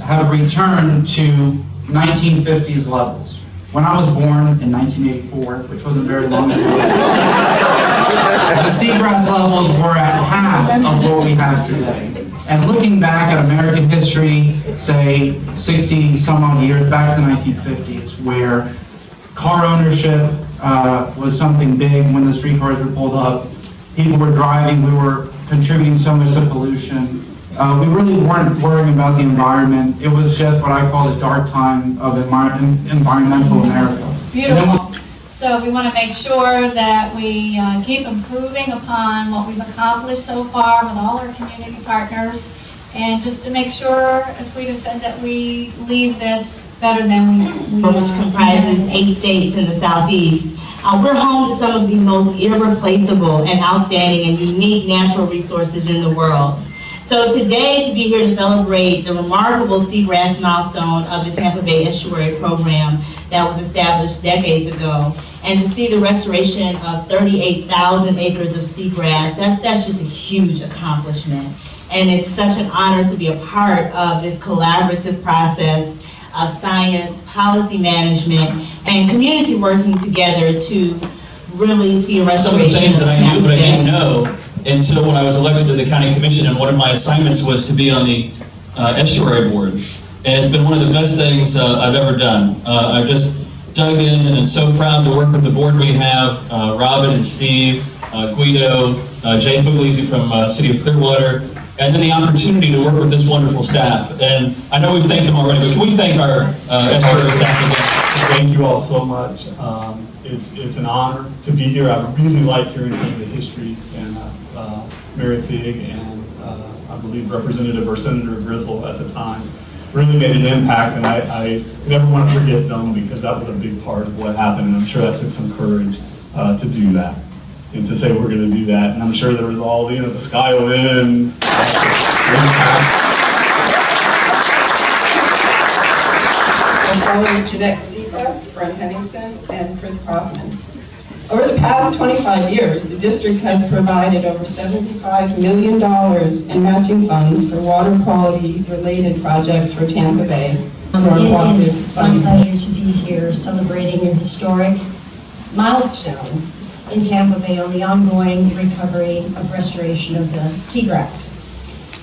have returned to 1950s levels. When I was born in 1984, which wasn't very long ago, the seagrass levels were at half of what we have today. And looking back at American history, say 60 some odd years back to the 1950s, where car ownership was something big when the streetcars were pulled up, people were driving, we were contributing so much to pollution. We really weren't worrying about the environment. It was just what I call the dark time of environmental America. Beautiful. So we want to make sure that we keep improving upon what we've accomplished so far with all our community partners, and just to make sure, as Rita said, that we leave this better than we which comprises 8 states in the Southeast. We're home to some of the most irreplaceable and outstanding and unique natural resources in the world. So today, to be here to celebrate the remarkable seagrass milestone of the Tampa Bay Estuary program that was established decades ago, and to see the restoration of 38,000 acres of seagrass, that's just a huge accomplishment. And it's such an honor to be a part of this collaborative process of science, policy management, and community working together to really see a restoration. Some of the things that I knew, but I didn't know until when I was elected to the county commission, and one of my assignments was to be on the estuary board. And it's been one of the best things I've ever done. I've just dug in, and I'm so proud to work with the board we have, Robin and Steve, Guido, Jay Puglisi from City of Clearwater, and then the opportunity to work with this wonderful staff. And I know we've thanked them already, but can we thank our estuary staff again? Thank you all so much. It's an honor to be here. I really like hearing some of the history, and Mary Fig and I believe Representative or Senator Grizzle at the time really made an impact, and I never want to forget them, because that was a big part of what happened, and I'm sure that took some courage to do that and to say we're going to do that. And I'm sure there was all, the sky will end. As follows: Jeanette Cephas, Brent Henningsen, and Chris Kaufman. Over the past 25 years, the district has provided over $75 million in matching funds for water quality related projects for Tampa Bay. It is my pleasure to be here celebrating a historic milestone in Tampa Bay on the ongoing recovery of restoration of the seagrass.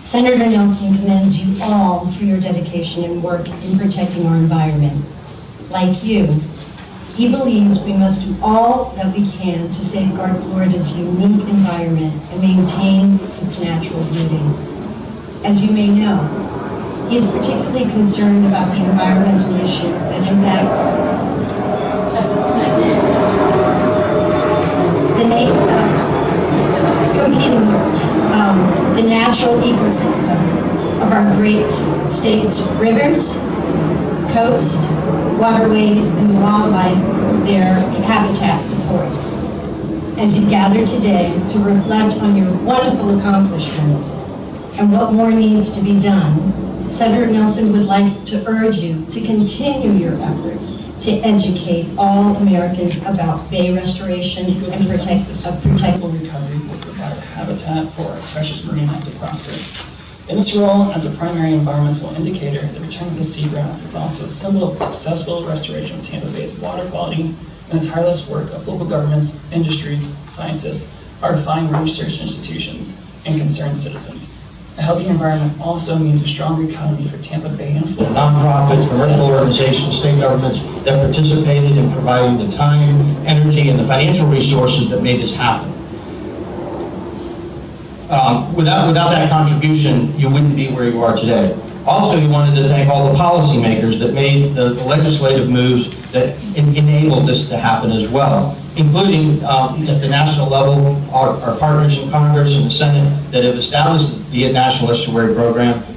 Senator Nelson commends you all for your dedication and work in protecting our environment. Like you, he believes we must do all that we can to safeguard Florida's unique environment and maintain its natural beauty. As you may know, he is particularly concerned about the environmental issues that impact the natural ecosystem of our great state's rivers, coast, waterways, and the wildlife their habitat support. As you gather today to reflect on your wonderful accomplishments and what more needs to be done, Senator Nelson would like to urge you to continue your efforts to educate all Americans about bay restoration and protectable recovery. Will provide a habitat for our precious marine life to prosper. In this role, as a primary environmental indicator, the return of the seagrass is also a symbol of the successful restoration of Tampa Bay's water quality and the tireless work of local governments, industries, scientists, our fine research institutions, and concerned citizens. A healthy environment also means a stronger economy for Tampa Bay and Florida. Nonprofits, commercial organizations, state governments that participated in providing the time, energy, and the financial resources that made this happen. Without that contribution, you wouldn't be where you are today. Also, you wanted to thank all the policymakers that made the legislative moves that enabled this to happen as well, including at the national level, our partners in Congress and the Senate that have established the National Estuary Program,